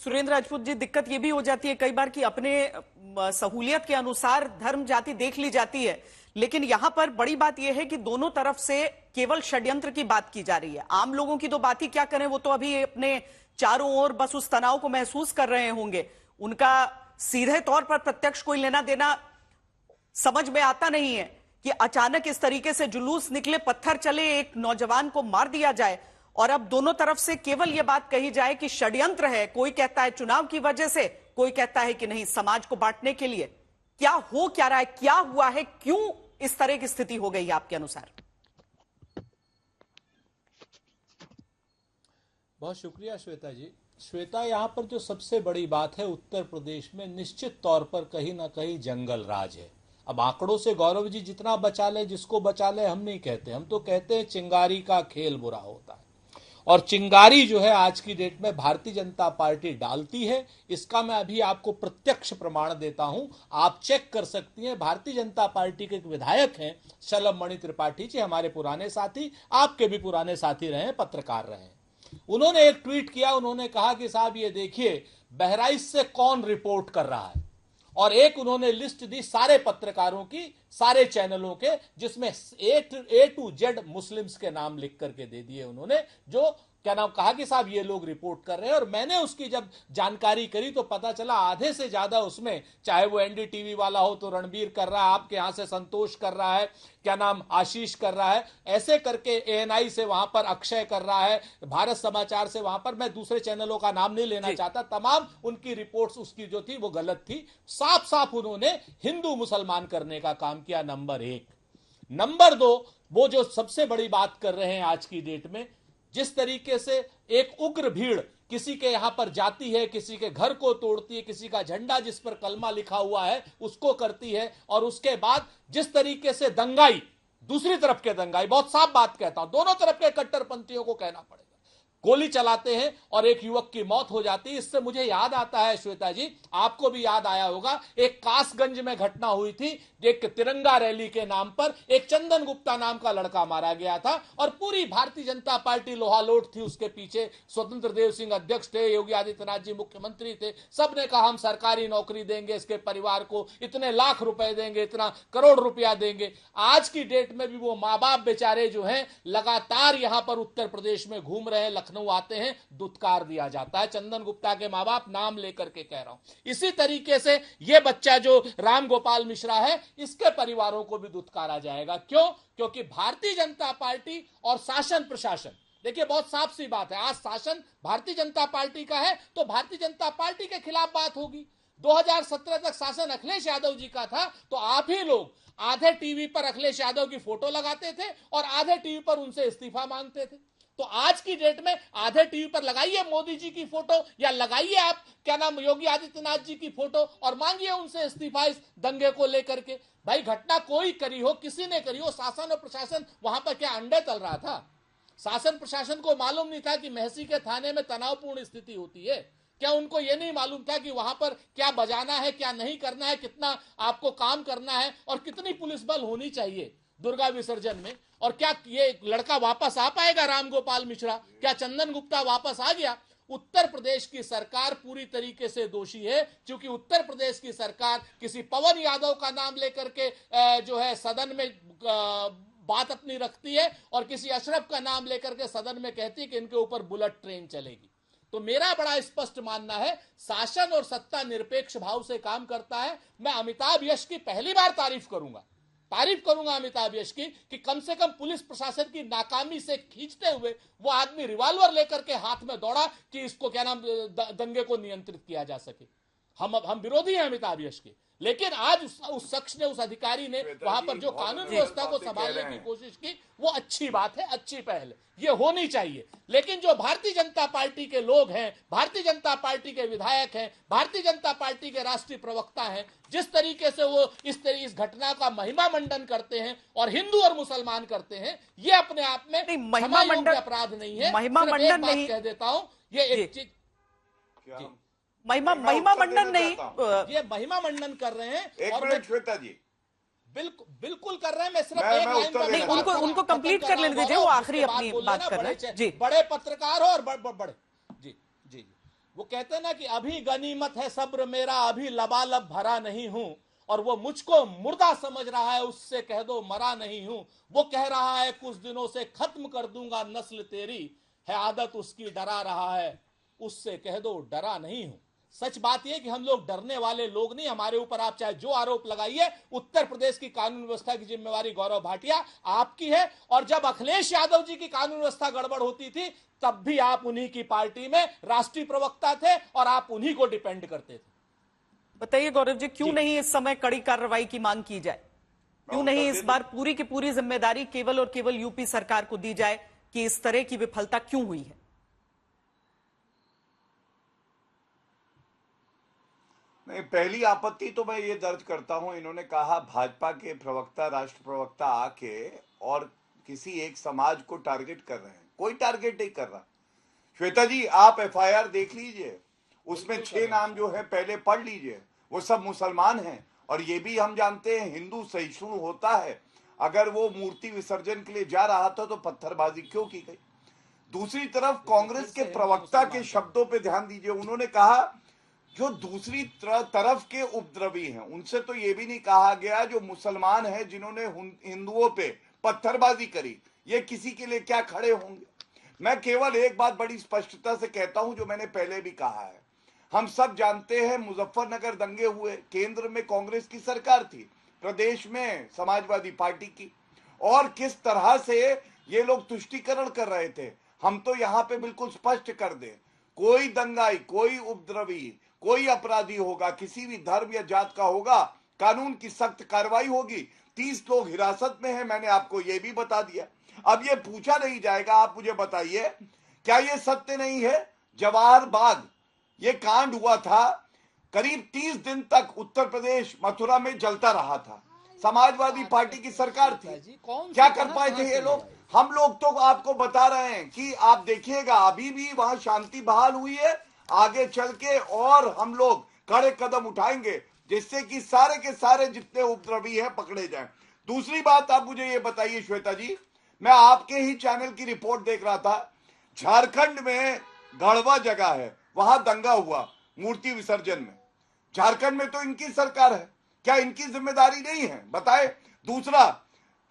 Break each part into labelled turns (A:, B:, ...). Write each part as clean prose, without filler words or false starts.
A: सुरेंद्र राजपूत जी, दिक्कत ये भी हो जाती है कई बार कि अपने सहूलियत के अनुसार धर्म जाति देख ली जाती है, लेकिन यहां पर बड़ी बात यह है कि दोनों तरफ से केवल षड्यंत्र की बात की जा रही है। आम लोगों की तो बात ही क्या करें, वो तो अभी अपने चारों ओर बस उस तनाव को महसूस कर रहे होंगे। उनका सीधे तौर पर प्रत्यक्ष कोई लेना देना समझ में आता नहीं है कि अचानक इस तरीके से जुलूस निकले, पत्थर चले, एक नौजवान को मार दिया जाए और अब दोनों तरफ से केवल यह बात कही जाए कि षड्यंत्र है। कोई कहता है चुनाव की वजह से, कोई कहता है कि नहीं समाज को बांटने के लिए। क्या हो क्या रहा है, क्या हुआ है, क्यों इस तरह की स्थिति हो गई है आपके अनुसार?
B: बहुत शुक्रिया श्वेता जी। श्वेता, यहां पर जो सबसे बड़ी बात है, उत्तर प्रदेश में निश्चित तौर पर कहीं ना कहीं जंगल राज है। अब आंकड़ों से गौरव जी जितना बचा ले, जिसको बचा ले, हम नहीं कहते, हम तो कहते हैं चिंगारी का खेल बुरा होता है। और चिंगारी जो है आज की डेट में भारतीय जनता पार्टी डालती है, इसका मैं अभी आपको प्रत्यक्ष प्रमाण देता हूं, आप चेक कर सकती हैं। भारतीय जनता पार्टी के एक विधायक हैं शलभ मणि त्रिपाठी जी, हमारे पुराने साथी, आपके भी पुराने साथी रहे, पत्रकार रहे। उन्होंने एक ट्वीट किया, उन्होंने कहा कि साहब ये देखिए बहराइच से कौन रिपोर्ट कर रहा है, और एक उन्होंने लिस्ट दी सारे पत्रकारों की, सारे चैनलों के, जिसमें ए टू जेड मुस्लिम्स के नाम लिख करके दे दिए उन्होंने, जो क्या नाम कहा कि साहब ये लोग रिपोर्ट कर रहे हैं। और मैंने उसकी जब जानकारी करी तो पता चला आधे से ज्यादा उसमें, चाहे वो एनडीटीवी वाला हो तो रणबीर कर रहा है, आपके यहां से संतोष कर रहा है, क्या नाम आशीष कर रहा है, ऐसे करके एएनआई से वहां पर अक्षय कर रहा है, भारत समाचार से वहां पर, मैं दूसरे चैनलों का नाम नहीं लेना चाहता, तमाम उनकी रिपोर्ट्स उसकी जो थी वो गलत थी। साफ साफ उन्होंने हिंदू मुसलमान करने का काम किया, नंबर एक। नंबर दो, वो जो सबसे बड़ी बात कर रहे हैं आज की डेट में, जिस तरीके से एक उग्र भीड़ किसी के यहां पर जाती है, किसी के घर को तोड़ती है, किसी का झंडा जिस पर कलमा लिखा हुआ है उसको करती है, और उसके बाद जिस तरीके से दंगाई, दूसरी तरफ के दंगाई, बहुत साफ बात कहता हूं, दोनों तरफ के कट्टरपंथियों को कहना पड़ेगा, गोली चलाते हैं और एक युवक की मौत हो जाती है। इससे मुझे याद आता है श्वेता जी, आपको भी याद आया होगा, एक कासगंज में घटना हुई थी, एक तिरंगा रैली के नाम पर एक चंदन गुप्ता नाम का लड़का मारा गया था, और पूरी भारतीय जनता पार्टी लोहालोट थी उसके पीछे। स्वतंत्र देव सिंह अध्यक्ष थे, योगी आदित्यनाथ जी मुख्यमंत्री थे, सबने कहा हम सरकारी नौकरी देंगे इसके परिवार को, इतने लाख रुपए देंगे, इतना करोड़ रुपया देंगे। आज की डेट में भी वो माँ बाप बेचारे जो हैं लगातार यहां पर उत्तर प्रदेश में घूम रहे हैं, लखनऊ आते हैं, दुत्कार दिया जाता है। चंदन गुप्ता के मां बाप, नाम लेकर के कह रहा हूं। इसी तरीके से ये बच्चा जो राम गोपाल मिश्रा है, इसके परिवारों को भी दुत्कारा जाएगा। क्यों? क्योंकि भारतीय जनता पार्टी और शासन प्रशासन, देखिए बहुत साफ सी बात है, आज शासन भारतीय जनता पार्टी का है तो भारतीय जनता पार्टी के खिलाफ बात होगी। 2017 तक शासन अखिलेश यादव जी का था, तो आप ही लोग आधे टीवी पर अखिलेश यादव की फोटो लगाते थे और आधे टीवी पर उनसे इस्तीफा मांगते थे। तो आज की डेट में आधे टीवी पर लगाइए मोदी जी की फोटो, या लगाइए आप क्या नाम योगी आदित्यनाथ जी की फोटो और मांगिए उनसे इस्तीफा इस दंगे को लेकर के। भाई घटना कोई करी हो, किसी ने करी हो, शासन और प्रशासन वहां पर क्या अंडे तल रहा था? शासन प्रशासन को मालूम नहीं था कि महसी के थाने में तनावपूर्ण स्थिति होती है? क्या उनको यह नहीं मालूम था कि वहां पर क्या बजाना है, क्या नहीं करना है, कितना आपको काम करना है और कितनी पुलिस बल होनी चाहिए दुर्गा विसर्जन में? और क्या ये लड़का वापस आ पाएगा, राम गोपाल मिश्रा? क्या चंदन गुप्ता वापस आ गया? उत्तर प्रदेश की सरकार पूरी तरीके से दोषी है, क्योंकि उत्तर प्रदेश की सरकार किसी पवन यादव का नाम लेकर के जो है सदन में बात अपनी रखती है, और किसी अशरफ का नाम लेकर के सदन में कहती है कि इनके ऊपर बुलेट ट्रेन चलेगी। तो मेरा बड़ा स्पष्ट मानना है, शासन और सत्ता निरपेक्ष भाव से काम करता है। मैं अमिताभ यश की पहली बार तारीफ करूंगा अमिताभ यश की, कि कम से कम पुलिस प्रशासन की नाकामी से खींचते हुए वो आदमी रिवॉल्वर लेकर के हाथ में दौड़ा कि इसको क्या नाम दंगे को नियंत्रित किया जा सके। हम विरोधी हैं अमिताभ यश के, लेकिन आज उस शख्स ने, उस अधिकारी ने वहां पर जो कानून व्यवस्था को संभालने की कोशिश की, वो अच्छी बात है, अच्छी पहल है, ये होनी चाहिए। लेकिन जो भारतीय जनता पार्टी के लोग हैं, भारतीय जनता पार्टी के विधायक हैं, भारतीय जनता पार्टी के राष्ट्रीय प्रवक्ता हैं, जिस तरीके से वो इस घटना का महिमा मंडन करते हैं और हिंदू और मुसलमान करते हैं, ये अपने आप में महिमा मंडन अपराध नहीं है।
A: महिमा मंडन नहीं
B: कह देता हूं, ये एक चीज
A: महिमा मंडन नहीं,
B: ये महिमा मंडन कर रहे हैं।
C: एक मिनट श्वेता जी,
B: बिल्कुल कर रहे हैं। मैं सिर्फ एक लाइन पर
A: नहीं, उनको कंप्लीट कर लेने दीजिए, वो आखिरी अपनी बात कर रहे हैं जी।
B: बड़े पत्रकार हो और बड़े जी जी जी वो कहते हैं ना कि अभी गनीमत है सब्र मेरा, अभी लबालब भरा नहीं हूं, और वो मुझको मुर्दा समझ रहा है, उससे कह दो मरा नहीं हूं। वो कह रहा है कुछ दिनों से खत्म कर दूंगा नस्ल तेरी, है आदत उसकी डरा रहा है, उससे कह दो डरा नहीं हूं। सच बात यह कि हम लोग डरने वाले लोग नहीं। हमारे ऊपर आप चाहे जो आरोप लगाइए, उत्तर प्रदेश की कानून व्यवस्था की जिम्मेवारी गौरव भाटिया आपकी है। और जब अखिलेश यादव जी की कानून व्यवस्था गड़बड़ होती थी, तब भी आप उन्हीं की पार्टी में राष्ट्रीय प्रवक्ता थे और आप उन्हीं को डिपेंड करते थे।
A: बताइए गौरव जी, क्यों नहीं इस समय कड़ी कार्रवाई की मांग की जाए? क्यों नहीं इस बार पूरी की पूरी जिम्मेदारी केवल और केवल यूपी सरकार को दी जाए कि इस तरह की विफलता क्यों हुई है?
C: नहीं, पहली आपत्ति तो मैं ये दर्ज करता हूं, इन्होंने कहा भाजपा के प्रवक्ता, राष्ट्र प्रवक्ता आके और किसी एक समाज को टारगेट कर रहे हैं। कोई टारगेट नहीं कर रहा। श्वेता जी, आप एफआईआर देख लीजिए, उसमें 6 नाम जो है पहले पढ़ लीजिए, वो सब मुसलमान हैं। और ये भी हम जानते हैं हिंदू सहिष्णु होता है। अगर वो मूर्ति विसर्जन के लिए जा रहा था तो पत्थरबाजी क्यों की गई? दूसरी तरफ कांग्रेस के प्रवक्ता के शब्दों पे ध्यान दीजिए। उन्होंने कहा जो दूसरी तरफ के उपद्रवी हैं, उनसे तो ये भी नहीं कहा गया जो मुसलमान हैं जिन्होंने हिंदुओं पे पत्थरबाजी करी, ये किसी के लिए क्या खड़े होंगे? मैं केवल एक बात बड़ी स्पष्टता से कहता हूं जो मैंने पहले भी कहा है। हम सब जानते हैं मुजफ्फरनगर दंगे हुए, केंद्र में कांग्रेस की सरकार थी, प्रदेश में समाजवादी पार्टी की, और किस तरह से ये लोग तुष्टीकरण कर रहे थे। हम तो यहाँ पे बिल्कुल स्पष्ट कर दें, कोई दंगाई, कोई उपद्रवी, कोई अपराधी होगा, किसी भी धर्म या जात का होगा, कानून की सख्त कार्रवाई होगी। 30 लोग हिरासत में हैं, मैंने आपको यह भी बता दिया। अब ये पूछा नहीं जाएगा, आप मुझे बताइए क्या ये सत्य नहीं है? जवाहर बाग ये कांड हुआ था, करीब 30 दिन तक उत्तर प्रदेश मथुरा में जलता रहा था। समाजवादी पार्टी की सरकार थी, क्या कर पाए थे ये लोग? हम लोग तो आपको बता रहे हैं कि आप देखिएगा अभी भी वहां शांति बहाल हुई है। आगे चल के और हम लोग कड़े कदम उठाएंगे जिससे कि सारे के सारे जितने उपद्रवी हैं पकड़े जाएं। दूसरी बात आप मुझे ये बताइए श्वेता जी, मैं आपके ही चैनल की रिपोर्ट देख रहा था, झारखंड में गढ़वा जगह है, वहां दंगा हुआ मूर्ति विसर्जन में। झारखंड में तो इनकी सरकार है, क्या इनकी जिम्मेदारी नहीं है? बताए। दूसरा,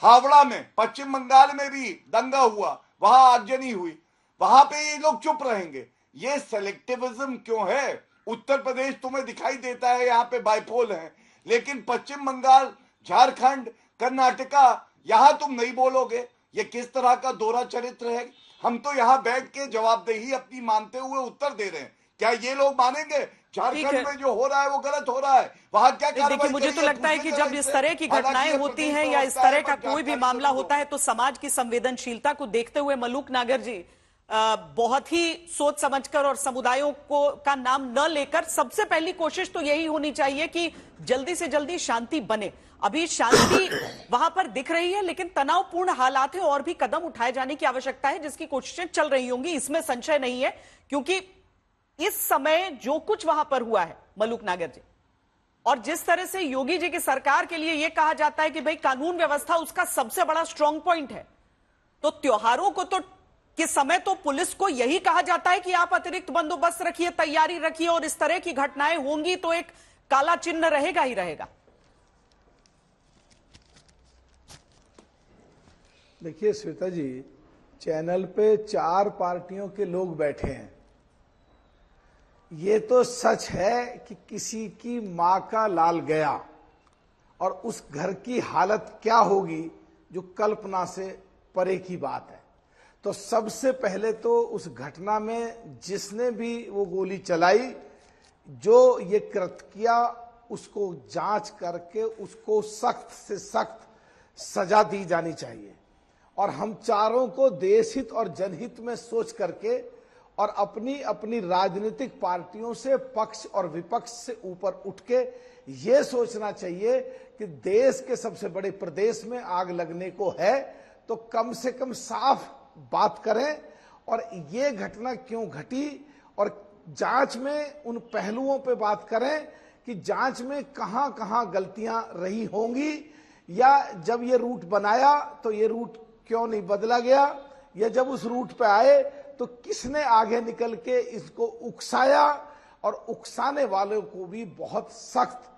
C: हावड़ा में, पश्चिम बंगाल में भी दंगा हुआ, वहां आगजनी हुई, वहां पे ये लोग चुप रहेंगे। ये सेलेक्टिविज्म क्यों है? उत्तर प्रदेश तुम्हें दिखाई देता है यहाँ पे बाइपोल है, लेकिन पश्चिम बंगाल, झारखंड, कर्नाटका, यहां तुम नहीं बोलोगे। ये किस तरह का दोहरा चरित्र है? हम तो यहाँ बैठ के जवाबदेही अपनी मानते हुए उत्तर दे रहे हैं, क्या ये लोग मानेंगे झारखंड में जो हो रहा है वो गलत हो रहा है? वहां क्या कार्रवाई?
A: देखिए, मुझे तो लगता है कि जब इस तरह की घटनाएं होती हैं या इस तरह का कोई भी मामला होता है तो समाज की संवेदनशीलता को देखते हुए मलूक नागर जी बहुत ही सोच समझकर और समुदायों को का नाम न लेकर सबसे पहली कोशिश तो यही होनी चाहिए कि जल्दी से जल्दी शांति बने। अभी शांति वहां पर दिख रही है, लेकिन तनावपूर्ण हालात है और भी कदम उठाए जाने की आवश्यकता है, जिसकी कोशिशें चल रही होंगी, इसमें संशय नहीं है। क्योंकि इस समय जो कुछ वहां पर हुआ है मलूक नागर जी, और जिस तरह से योगी जी की सरकार के लिए यह कहा जाता है कि भाई कानून व्यवस्था उसका सबसे बड़ा स्ट्रांग पॉइंट है, तो त्योहारों को तो कि समय तो पुलिस को यही कहा जाता है कि आप अतिरिक्त बंदोबस्त रखिए, तैयारी रखिए, और इस तरह की घटनाएं होंगी तो एक काला चिन्ह रहेगा ही रहेगा।
D: देखिए श्वेता जी, चैनल पे 4 पार्टियों के लोग बैठे हैं। ये तो सच है कि किसी की मां का लाल गया और उस घर की हालत क्या होगी जो कल्पना से परे की बात है। तो सबसे पहले तो उस घटना में जिसने भी वो गोली चलाई, जो ये कृत्य किया, उसको जांच करके उसको सख्त से सख्त सजा दी जानी चाहिए। और हम चारों को देश हित और जनहित में सोच करके और अपनी अपनी राजनीतिक पार्टियों से पक्ष और विपक्ष से ऊपर उठ के ये सोचना चाहिए कि देश के सबसे बड़े प्रदेश में आग लगने को है तो कम से कम साफ बात करें और ये घटना क्यों घटी, और जांच में उन पहलुओं पे बात करें कि जांच में कहां कहां गलतियां रही होंगी, या जब ये रूट बनाया तो ये रूट क्यों नहीं बदला गया, या जब उस रूट पे आए तो किसने आगे निकल के इसको उकसाया, और उकसाने वालों को भी बहुत सख्त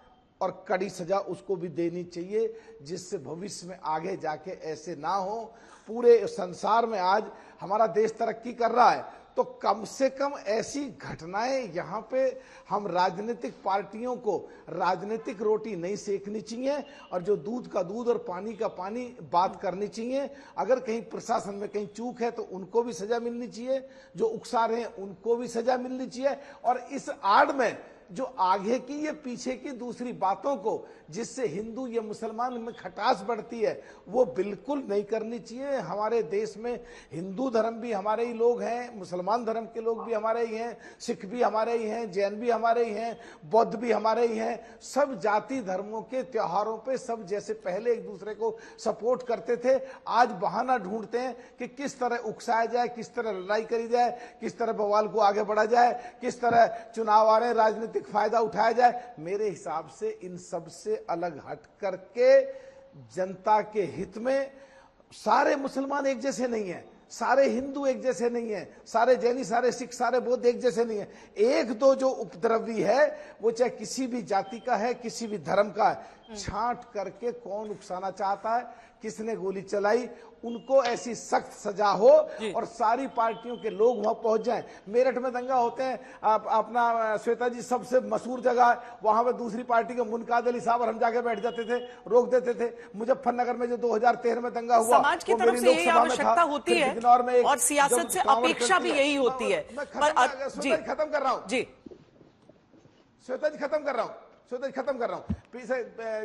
D: और कड़ी सजा उसको भी देनी चाहिए, जिससे भविष्य में आगे जाके ऐसे ना हो। पूरे संसार में आज हमारा देश तरक्की कर रहा है, तो कम से कम ऐसी घटनाएं यहाँ पे हम राजनीतिक पार्टियों को राजनीतिक रोटी नहीं सेकनी चाहिए, और जो दूध का दूध और पानी का पानी बात करनी चाहिए। अगर कहीं प्रशासन में कहीं चूक है तो उनको भी सजा मिलनी चाहिए, जो उकसा रहे हैं उनको भी सजा मिलनी चाहिए। और इस आड़ में जो आगे की ये पीछे की दूसरी बातों को, जिससे हिंदू या मुसलमान में खटास बढ़ती है, वो बिल्कुल नहीं करनी चाहिए। हमारे देश में हिंदू धर्म भी हमारे ही लोग हैं, मुसलमान धर्म के लोग भी हमारे ही हैं, सिख भी हमारे ही हैं, जैन भी हमारे ही हैं, बौद्ध भी हमारे ही हैं। सब जाति धर्मों के त्योहारों पे सब जैसे पहले एक दूसरे को सपोर्ट करते थे, आज बहाना ढूंढते हैं कि किस तरह उकसाया जाए, किस तरह लड़ाई करी जाए, किस तरह बवाल को आगे बढ़ा जाए, किस तरह चुनाव आ रहे हैं राजनीतिक फायदा उठाया जाए। मेरे हिसाब से इन सब से अलग हट करके जनता के हित में, सारे मुसलमान एक जैसे नहीं है, सारे हिंदू एक जैसे नहीं है, सारे जैनी, सारे सिख, सारे बौद्ध एक जैसे नहीं है। एक दो जो उपद्रवी है वो चाहे किसी भी जाति का है, किसी भी धर्म का है, छांट करके कौन उकसाना चाहता है, किसने गोली चलाई, उनको ऐसी सख्त सजा हो और सारी पार्टियों के लोग वहां पहुंच जाएं। मेरठ में दंगा होते हैं, अपना श्वेता जी सबसे मशहूर जगह है, वहां पे दूसरी पार्टी के मुनकाद अली साहब और हम जाके बैठ जाते थे, रोक देते थे। मुजफ्फरनगर में जो 2013 में दंगा हुआ,
A: समाज की तरफ से यही आवश्यकता होती है और सियासत से अपेक्षा भी यही होती है।
D: खत्म कर रहा हूं
A: जी,
D: श्वेता जी खत्म कर रहा हूं, खत्म कर रहा हूं। पीछे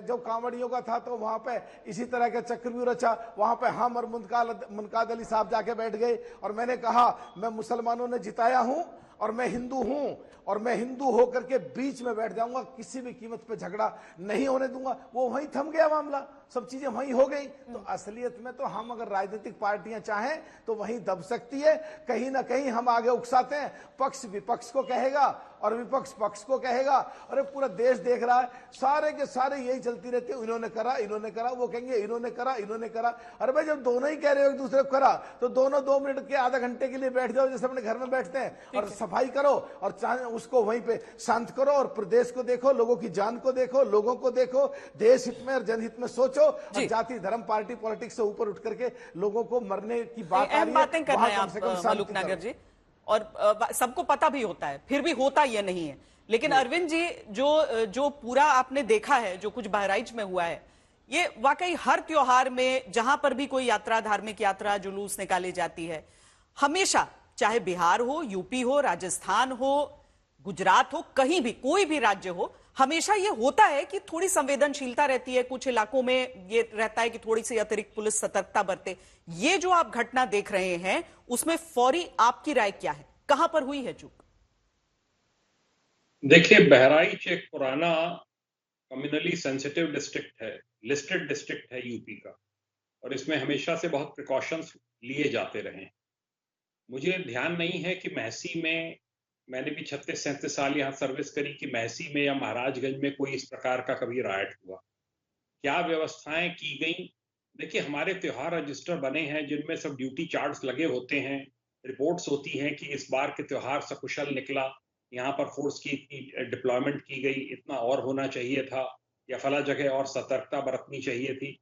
D: जब कांवड़ियों का था तो वहां पे इसी तरह का चक्रव्यूह रचा, वहां पे हम और मुनकाद अली साहब जाके बैठ गए और मैंने कहा मैं मुसलमानों ने जिताया हूं और मैं हिंदू हूं, और मैं हिंदू होकर के बीच में बैठ जाऊंगा, किसी भी कीमत पे झगड़ा नहीं होने दूंगा। वो वहीं थम गया मामला, सब चीजें वहीं हो गई। तो असलियत में तो हम अगर राजनीतिक पार्टियां चाहें तो वहीं दब सकती है। कहीं ना कहीं हम आगे उकसाते हैं, पक्ष विपक्ष को कहेगा और विपक्ष पक्ष को कहेगा। अरे पूरा देश देख रहा है, सारे के सारे यही चलती रहती है, इन्होंने करा, वो कहेंगे इन्होंने करा। अरे भाई जब दोनों ही कह रहे हो एक दूसरे को करा, तो दोनों 2 मिनट के आधा घंटे के लिए बैठ जाओ जैसे अपने घर में बैठते हैं, और सफाई करो और उसको वहीं पे शांत करो, और प्रदेश को देखो, लोगों की जान को देखो, लोगों को देखो, देश हित में और जनहित में सोचो। और जाति धर्म पार्टी पॉलिटिक्स से ऊपर उठ करके लोगों को मरने की बात
A: अहम बातें कर रहे हैं आप मलूक नागर जी, और सबको पता भी होता है, फिर भी होता यह नहीं है। लेकिन अरविंद जी, जो पूरा आपने देखा है, जो कुछ बहराइच में हुआ है, ये वाकई हर त्योहार में जहां पर भी कोई यात्रा, धार्मिक यात्रा, जुलूस निकाली जाती है, हमेशा चाहे बिहार हो, यूपी हो, राजस्थान हो, गुजरात हो, कहीं भी कोई भी राज्य हो, हमेशा ये होता है कि थोड़ी संवेदनशीलता रहती है। कुछ इलाकों में ये रहता है कि थोड़ी सी अतिरिक्त पुलिस सतर्कता बरते। ये जो आप घटना देख रहे हैं, उसमें फौरी आपकी राय क्या है, कहां पर हुई है चूक?
E: देखिए, बहराइच एक पुराना कम्युनली सेंसिटिव डिस्ट्रिक्ट है, लिस्टेड डिस्ट्रिक्ट है यूपी का, और इसमें हमेशा से बहुत प्रिकॉशंस लिए जाते रहे हैं। मुझे ध्यान नहीं है कि महसी में, मैंने भी 36-37 साल यहाँ सर्विस करी, कि महसी में या महाराजगंज में कोई इस प्रकार का कभी राइट हुआ। क्या व्यवस्थाएं की गई? देखिए, हमारे त्योहार रजिस्टर बने हैं जिनमें सब ड्यूटी चार्ट्स लगे होते हैं, रिपोर्ट्स होती हैं कि इस बार के त्योहार सकुशल निकला, यहाँ पर फोर्स की डिप्लॉयमेंट की गई, इतना और होना चाहिए था, या फला जगह और सतर्कता बरतनी चाहिए थी।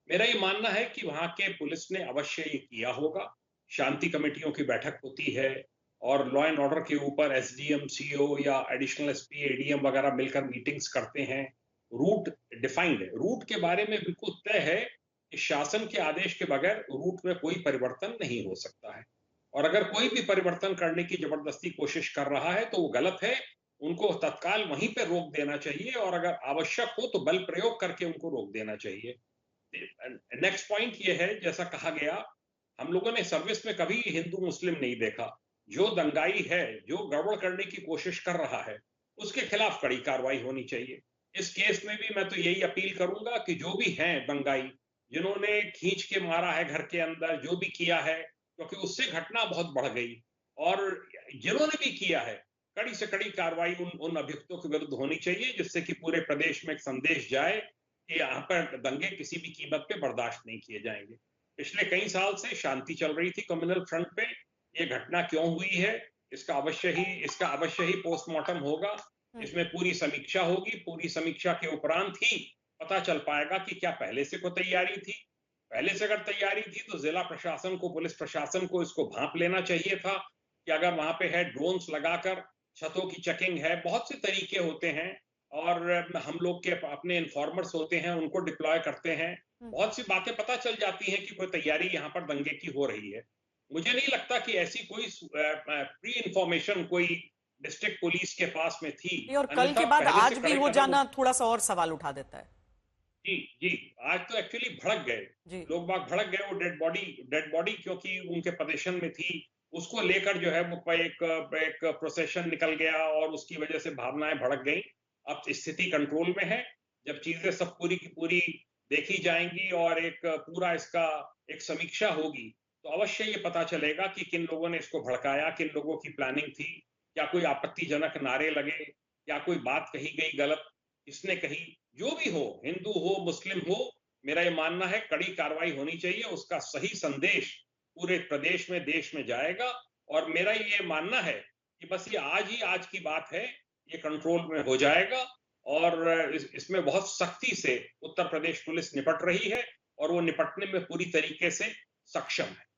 E: मेरा ये मानना है कि वहां के पुलिस ने अवश्य ये किया होगा। शांति कमेटियों की बैठक होती है और लॉ एंड ऑर्डर के ऊपर एसडीएम, सीओ या एडिशनल एसपी, एडीएम वगैरह मिलकर मीटिंग्स करते हैं। रूट डिफाइंड है, रूट के बारे में बिल्कुल तय है कि शासन के आदेश के बगैर रूट में कोई परिवर्तन नहीं हो सकता है, और अगर कोई भी परिवर्तन करने की जबरदस्ती कोशिश कर रहा है तो वो गलत है, उनको तत्काल वहीं पे रोक देना चाहिए, और अगर आवश्यक हो तो बल प्रयोग करके उनको रोक देना चाहिए। नेक्स्ट पॉइंट ये है, जैसा कहा गया, हम लोगों ने सर्विस में कभी हिंदू मुस्लिम नहीं देखा। जो दंगाई है, जो गड़बड़ करने की कोशिश कर रहा है, उसके खिलाफ कड़ी कार्रवाई होनी चाहिए। इस केस में भी मैं तो यही अपील करूंगा कि जो भी हैं दंगाई, जिन्होंने खींच के मारा है घर के अंदर, जो भी किया है, क्योंकि उससे घटना बहुत बढ़ गई, और जिन्होंने भी किया है, कड़ी से कड़ी कार्रवाई उन अभियुक्तों के विरुद्ध होनी चाहिए, जिससे कि पूरे प्रदेश में एक संदेश जाए कि यहाँ पर दंगे किसी भी कीमत पे बर्दाश्त नहीं किए जाएंगे। पिछले कई साल से शांति चल रही थी कम्युनल फ्रंट पे, ये घटना क्यों हुई है, इसका अवश्य ही पोस्टमार्टम होगा, इसमें पूरी समीक्षा होगी। पूरी समीक्षा के उपरांत ही पता चल पाएगा कि क्या पहले से कोई तैयारी थी। पहले से अगर तैयारी थी तो जिला प्रशासन को, पुलिस प्रशासन को इसको भांप लेना चाहिए था कि अगर वहां पे है ड्रोन्स लगाकर छतों की चेकिंग है, बहुत से तरीके होते हैं और हम लोग के अपने इन्फॉर्मर्स होते हैं, उनको डिप्लॉय करते हैं, बहुत सी बातें पता चल जाती हैं कि कोई तैयारी यहाँ पर दंगे की हो रही है। मुझे नहीं लगता कि ऐसी कोई प्री इंफॉर्मेशन कोई डिस्ट्रिक्ट पुलिस के पास में थी।
A: नहीं, और कल के बाद आज भी हो जाना थोड़ा सा और सवाल उठा देता है।
E: जी जी, आज तो एक्चुअली भड़क गए लोग, बाग भड़क गए। वो डेड बॉडी क्योंकि उनके पोजीशन में थी, उसको लेकर जो है वो एक प्रोसेशन निकल गया और उसकी वजह से भावनाएं भड़क गई। अब स्थिति कंट्रोल में है। जब चीजें सब पूरी की पूरी देखी जाएंगी और एक पूरा इसका एक समीक्षा होगी तो अवश्य ये पता चलेगा कि किन लोगों ने इसको भड़काया, किन लोगों की प्लानिंग थी, क्या कोई आपत्तिजनक नारे लगे, क्या कोई बात कही गई गलत, किसने कही। जो भी हो, हिंदू हो मुस्लिम हो, मेरा ये मानना है कड़ी कार्रवाई होनी चाहिए। उसका सही संदेश पूरे प्रदेश में, देश में जाएगा। और मेरा ये मानना है कि बस ये आज की बात है, ये कंट्रोल में हो जाएगा और इसमें बहुत सख्ती से उत्तर प्रदेश पुलिस निपट रही है और वो निपटने में पूरी तरीके से सक्षम है।